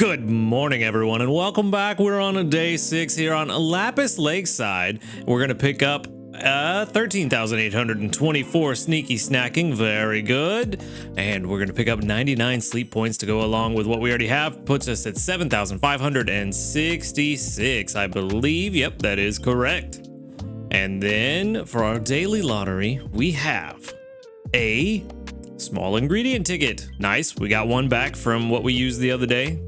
Good morning, everyone, and welcome back. We're on a day 6 here on Lapis Lakeside. We're going to pick up 13,824 sneaky snacking. Very good. And we're going to pick up 99 sleep points to go along with what we already have. Puts us at 7,566, I believe. Yep, that is correct. And then for our daily lottery, we have a small ingredient ticket. Nice. We got one back from what we used the other day.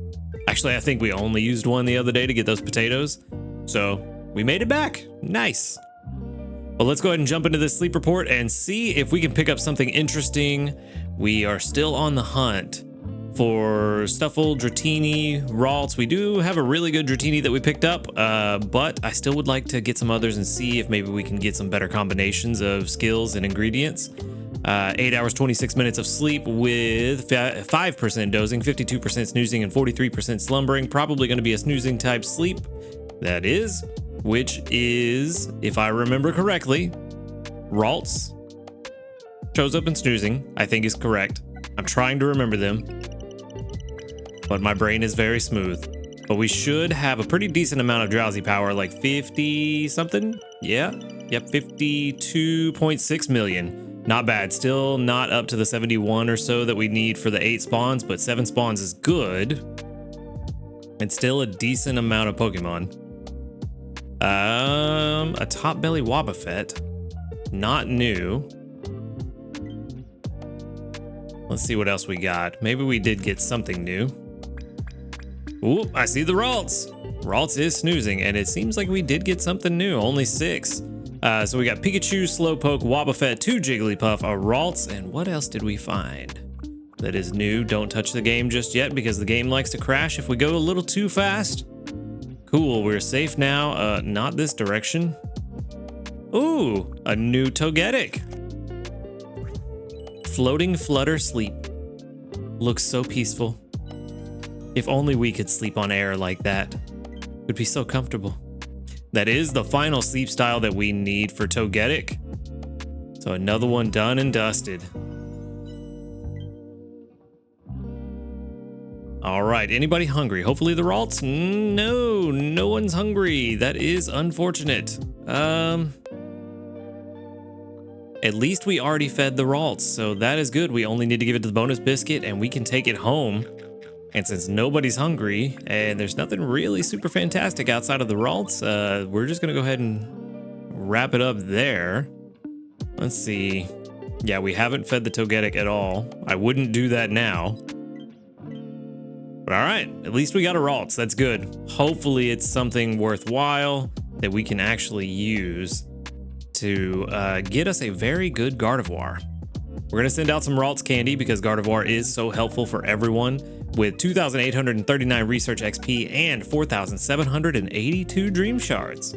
Actually, I think we only used one the other day to get those potatoes. So we made it back. Nice. Well, let's go ahead and jump into this sleep report and see if we can pick up something interesting. We are still on the hunt for Stuffle, Dratini, Ralts. We do have a really good Dratini that we picked up, but I still would like to get some others and see if maybe we can get some better combinations of skills and ingredients. 8 hours, 26 minutes of sleep with 5% dozing, 52% snoozing, and 43% slumbering. Probably going to be a snoozing type sleep. That is, which is, if I remember correctly, Ralts shows up in snoozing, I think is correct. I'm trying to remember them, but my brain is very smooth. But we should have a pretty decent amount of drowsy power, like 50 something. Yeah. Yep. 52.6 million. Not bad. Still not up to the 71 or so that we need for the 8 spawns, but 7 spawns is good. And still a decent amount of Pokemon. A top belly Wobbuffet. Not new. Let's see what else we got. Maybe we did get something new. Ooh, I see the Ralts. Ralts is snoozing, and it seems like we did get something new. Only 6. So we got Pikachu, Slowpoke, Wobbuffet, 2 Jigglypuff, a Ralts, and what else did we find that is new? Don't touch the game just yet because the game likes to crash if we go a little too fast. Cool, we're safe now. Not this direction. Ooh, a new Togetic. Floating Flutter Sleep. Looks so peaceful. If only we could sleep on air like that. It would be so comfortable. That is the final sleep style that we need for Togetic. So another one done and dusted. All right, anybody hungry? Hopefully the Ralts? No, no one's hungry. That is unfortunate. At least we already fed the Ralts, so that is good. We only need to give it to the bonus biscuit and we can take it home. And since nobody's hungry and there's nothing really super fantastic outside of the Ralts, we're just going to go ahead and wrap it up there. Let's see. Yeah, we haven't fed the Togetic at all. I wouldn't do that now. But all right, at least we got a Ralts. That's good. Hopefully it's something worthwhile that we can actually use to get us a very good Gardevoir. We're going to send out some Ralts candy because Gardevoir is so helpful for everyone, with 2,839 research XP and 4,782 dream shards.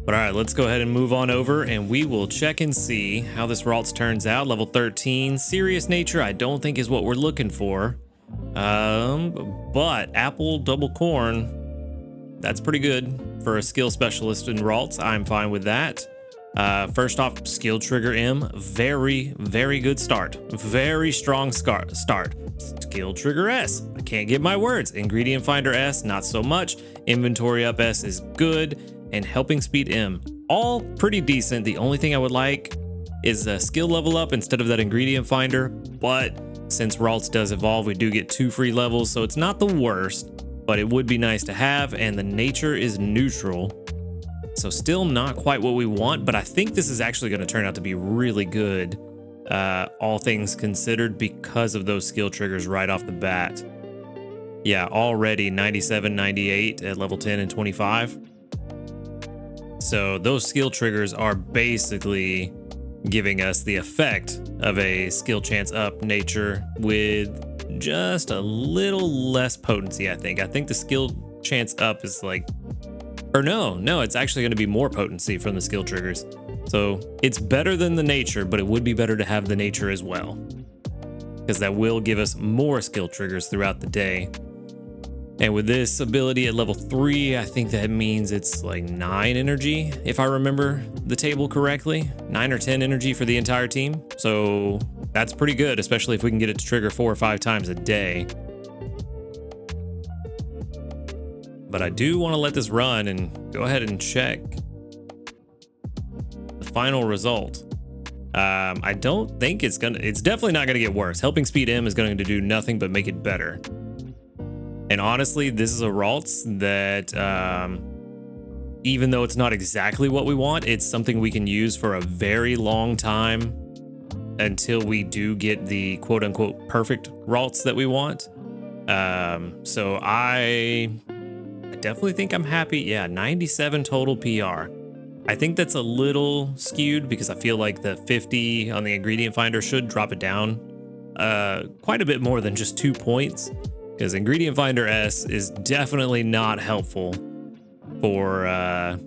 But all right, let's go ahead and move on over and we will check and see how this Ralts turns out. Level 13, serious nature, I don't think is what we're looking for. But apple double corn, that's pretty good for a skill specialist in Ralts. I'm fine with that. First off, skill trigger M, very, very good start. Very strong start. Skill trigger S, I can't get my words. Ingredient finder S, not so much. Inventory up S is good. And helping speed M, all pretty decent. The only thing I would like is a skill level up instead of that ingredient finder. But since Ralts does evolve, we do get 2 free levels. So it's not the worst, but it would be nice to have. And the nature is neutral. So still not quite what we want, but I think this is actually going to turn out to be really good, all things considered, because of those skill triggers right off the bat. Yeah, already 97, 98 at level 10 and 25. So those skill triggers are basically giving us the effect of a skill chance up nature with just a little less potency, I think. I think the skill chance up is like... Or no, it's actually going to be more potency from the skill triggers. So it's better than the nature, but it would be better to have the nature as well, because that will give us more skill triggers throughout the day. And with this ability at level 3, I think that means it's like 9 energy, if I remember the table correctly. 9 or 10 energy for the entire team. So that's pretty good, especially if we can get it to trigger 4 or 5 times a day. but I do want to let this run and go ahead and check the final result. I don't think it's definitely not gonna get worse. Helping Speed M is going to do nothing but make it better. And honestly, this is a Ralts that, even though it's not exactly what we want, it's something we can use for a very long time until we do get the quote unquote perfect Ralts that we want. So I definitely think I'm happy. Yeah, 97 total PR. I think that's a little skewed because I feel like the 50 on the ingredient finder should drop it down quite a bit more than just 2 points, because ingredient finder S is definitely not helpful for a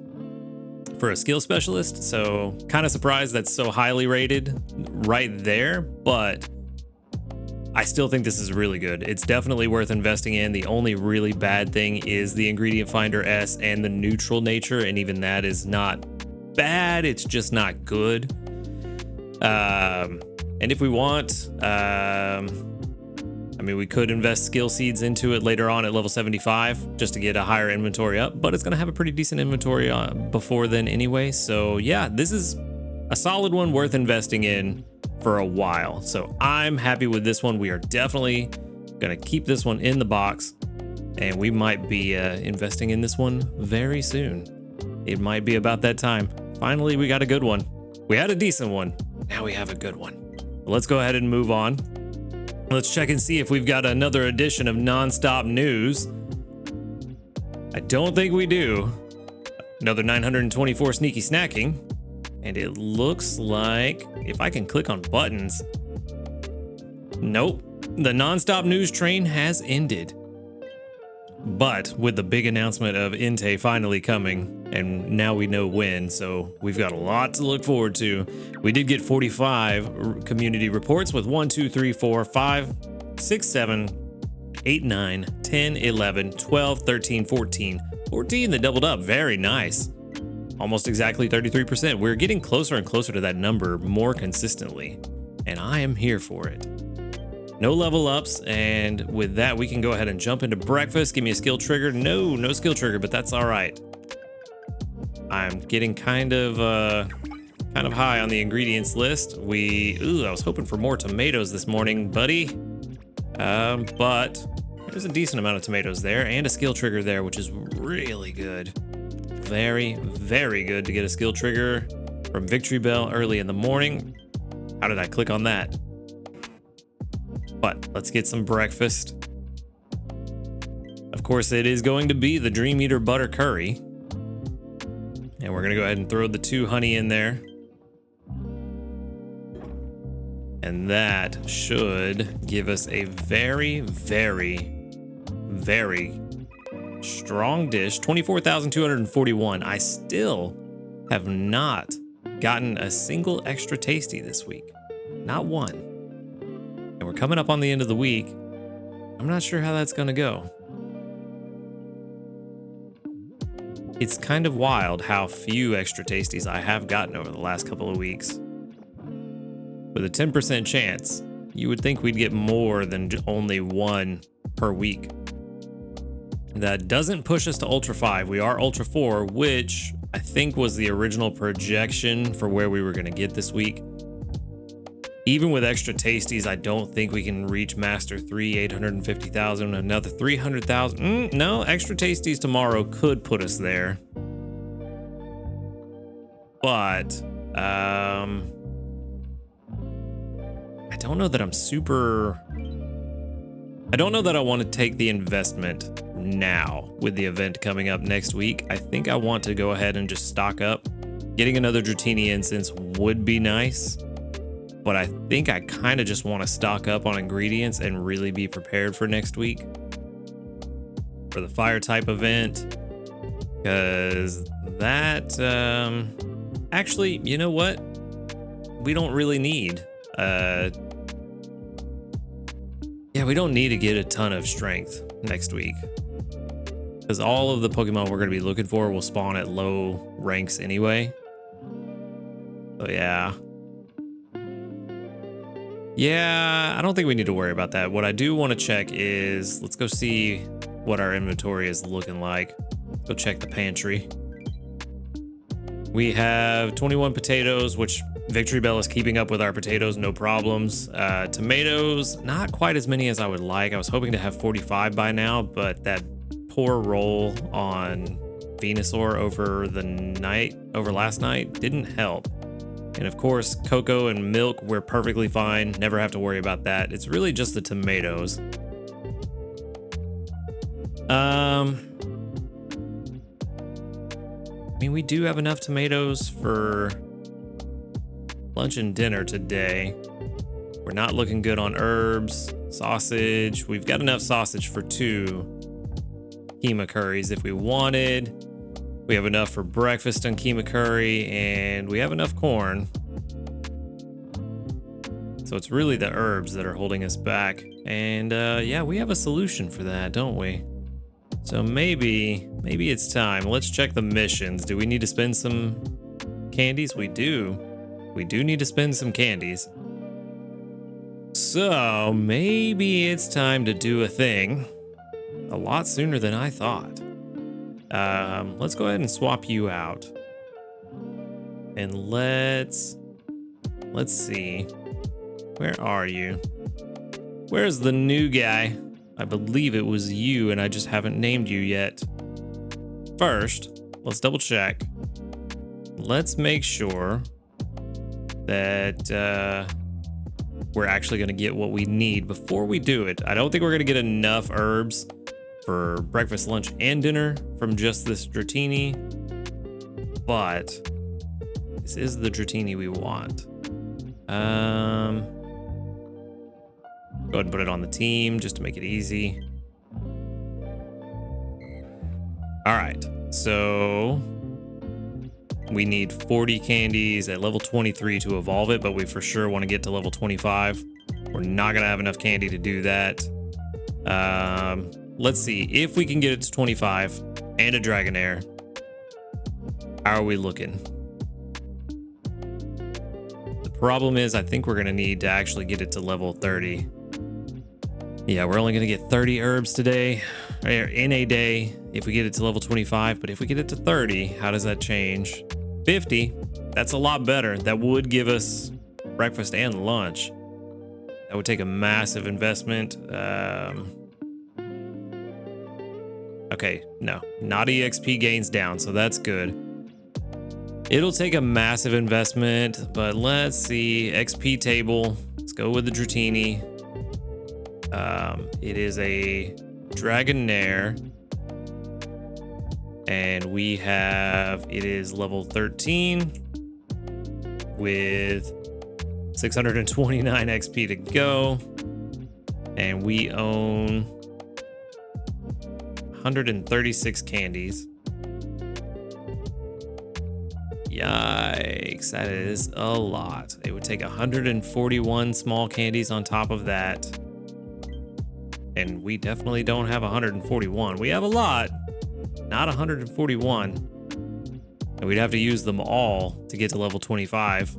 skill specialist. So kind of surprised that's so highly rated right there, but I still think this is really good. It's definitely worth investing in. The only really bad thing is the ingredient finder S and the neutral nature, and even that is not bad, it's just not good. And if we want, I mean, we could invest skill seeds into it later on at level 75 just to get a higher inventory up, but it's going to have a pretty decent inventory before then anyway. So yeah, this is a solid one worth investing in for a while. So I'm happy with this one. We are definitely going to keep this one in the box, and we might be investing in this one very soon. It might be about that time. Finally, we got a good one. We had a decent one. Now we have a good one. Let's go ahead and move on. Let's check and see if we've got another edition of Nonstop News. I don't think we do. Another 924 sneaky snacking. And it looks like if I can click on buttons. Nope. The Nonstop News train has ended. But with the big announcement of Inte finally coming, and now we know when, so we've got a lot to look forward to. We did get 45 community reports with 1, 2, 3, 4, 5, 6, 7, 8, 9, 10, 11, 12, 13, 14. 14 that doubled up. Very nice. Almost exactly 33%. We're getting closer and closer to that number more consistently, and I am here for it. No level ups, and with that, we can go ahead and jump into breakfast. Give me a skill trigger. No skill trigger, but that's all right. I'm getting kind of high on the ingredients list. I was hoping for more tomatoes this morning, buddy. But there's a decent amount of tomatoes there and a skill trigger there, which is really good. Very, very good to get a skill trigger from Victory Bell early in the morning. How did I click on that? But let's get some breakfast. Of course, it is going to be the Dream Eater butter curry. And we're going to go ahead and throw the 2 honey in there. And that should give us a very, very, very strong dish. 24,241. I still have not gotten a single extra tasty this week. Not one. And we're coming up on the end of the week. I'm not sure how that's going to go. It's kind of wild how few extra tasties I have gotten over the last couple of weeks. With a 10% chance, you would think we'd get more than only one per week. That doesn't push us to Ultra 5. We are Ultra 4, which I think was the original projection for where we were going to get this week. Even with extra tasties, I don't think we can reach Master 3, 850,000, another 300,000. No, extra tasties tomorrow could put us there. But, I don't know that I don't know that I want to take the investment now with the event coming up next week. I think I want to go ahead and just stock up. Getting another Dratini incense would be nice. But I think I kind of just want to stock up on ingredients and really be prepared for next week for the fire type event, because that actually, you know what, we don't really need we don't need to get a ton of strength next week, because all of the Pokemon we're going to be looking for will spawn at low ranks anyway. So yeah, I don't think we need to worry about that. What I do want to check is, let's go see what our inventory is looking like. Go check the pantry. We have 21 potatoes, which Victory Bell is keeping up with our potatoes, no problems. Tomatoes, not quite as many as I would like. I was hoping to have 45 by now, but that poor roll on Venusaur over last night didn't help. And of course, cocoa and milk, we're perfectly fine. Never have to worry about that. It's really just the tomatoes. I mean, we do have enough tomatoes for lunch and dinner today. We're not looking good on herbs, sausage. We've got enough sausage for 2 keema curries if we wanted. We have enough for breakfast on keema curry, and we have enough corn. So it's really the herbs that are holding us back. And yeah, we have a solution for that, don't we? So maybe it's time. Let's check the missions. Do we need to spend some candies? We do. We do need to spend some candies. So maybe it's time to do a thing a lot sooner than I thought. Let's go ahead and swap you out. And let's see. Where are you? Where's the new guy? I believe it was you, and I just haven't named you yet. First, let's double check. Let's make sure that we're actually going to get what we need before we do it. I don't think we're going to get enough herbs for breakfast, lunch, and dinner from just this Dratini, but this is the Dratini we want. Go ahead and put it on the team just to make it easy. All right, so we need 40 candies at level 23 to evolve it, but we for sure want to get to level 25. We're not gonna have enough candy to do that. Let's see if we can get it to 25 and a Dragonair. How are we looking? The problem is I think we're gonna need to actually get it to level 30. Yeah, we're only gonna get 30 herbs today, or in a day, if we get it to level 25, but if we get it to 30, how does that change? 50, that's a lot better. That would give us breakfast and lunch. That would take a massive investment. Okay, no, not EXP gains down, so that's good. It'll take a massive investment, but let's see, XP table, let's go with the Dratini. It is a Dragonair, and we have, it is level 13 with 629 XP to go, and we own 136 candies. Yikes, that is a lot. It would take 141 small candies on top of that. And we definitely don't have 141. We have a lot, not 141. And we'd have to use them all to get to level 25.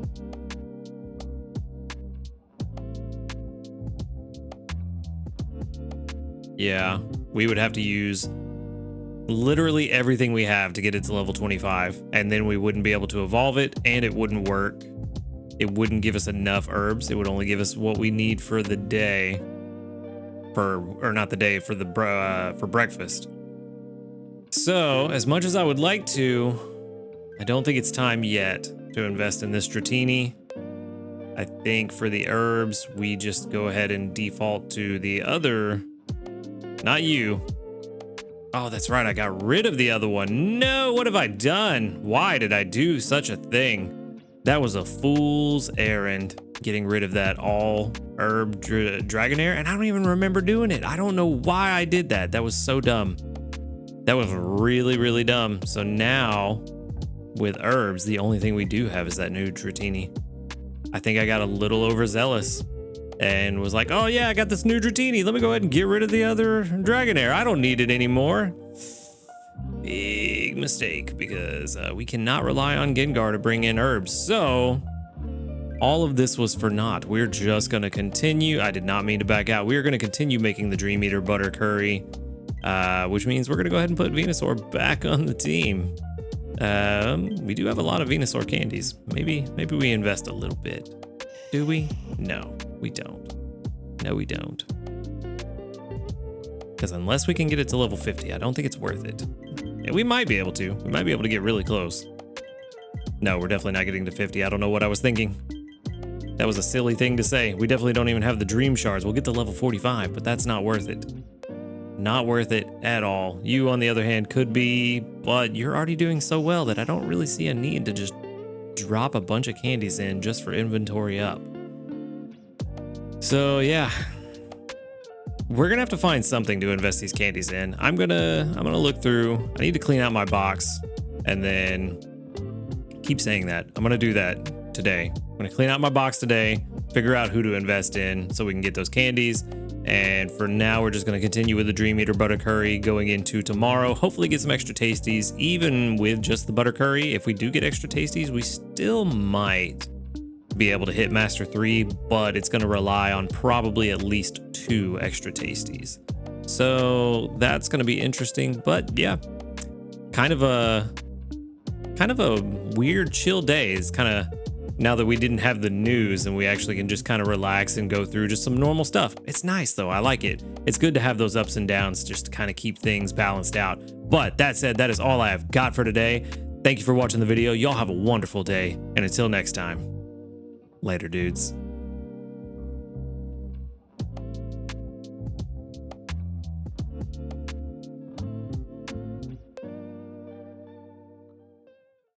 Yeah, we would have to use literally everything we have to get it to level 25. And then we wouldn't be able to evolve it, and it wouldn't work. It wouldn't give us enough herbs. It would only give us what we need for the day. Or not the day, for breakfast. So, as much as I would like to, I don't think it's time yet to invest in this Dratini. I think for the herbs, we just go ahead and default to the other, not you. Oh, that's right, I got rid of the other one. No, what have I done? Why did I do such a thing? That was a fool's errand, getting rid of that all herb Dragonair, and I don't even remember doing it. I don't know why I did that. That was so dumb. That was really, really dumb. So now with herbs, the only thing we do have is that new Dratini. I think I got a little overzealous and was like, oh yeah, I got this new Dratini. Let me go ahead and get rid of the other Dragonair. I don't need it anymore. Big mistake, because we cannot rely on Gengar to bring in herbs. So all of this was for naught. We're just going to continue. I did not mean to back out. We are going to continue making the Dream Eater butter curry. which means we're going to go ahead and put Venusaur back on the team. We do have a lot of Venusaur candies. Maybe we invest a little bit. Do we? No, we don't. No, we don't. Because unless we can get it to level 50, I don't think it's worth it. Yeah, we might be able to. We might be able to get really close. No, we're definitely not getting to 50. I don't know what I was thinking. That was a silly thing to say. We definitely don't even have the dream shards. We'll get to level 45, but that's not worth it. Not worth it at all. You, on the other hand, could be, but you're already doing so well that I don't really see a need to just drop a bunch of candies in just for inventory up. So yeah, we're gonna have to find something to invest these candies in. I'm gonna look through. I need to clean out my box, and then keep saying that. I'm gonna do that today. I'm gonna clean out my box today, figure out who to invest in so we can get those candies. And for now, we're just going to continue with the Dream Eater Butter Curry going into tomorrow. Hopefully get some extra tasties, even with just the Butter Curry. If we do get extra tasties, we still might be able to hit Master 3, but it's going to rely on probably at least 2 extra tasties. So that's going to be interesting, but yeah, kind of a weird chill day. It's kind of, now that we didn't have the news and we actually can just kind of relax and go through just some normal stuff. It's nice though, I like it. It's good to have those ups and downs just to kind of keep things balanced out. But that said, that is all I have got for today. Thank you for watching the video. Y'all have a wonderful day, and until next time, later dudes.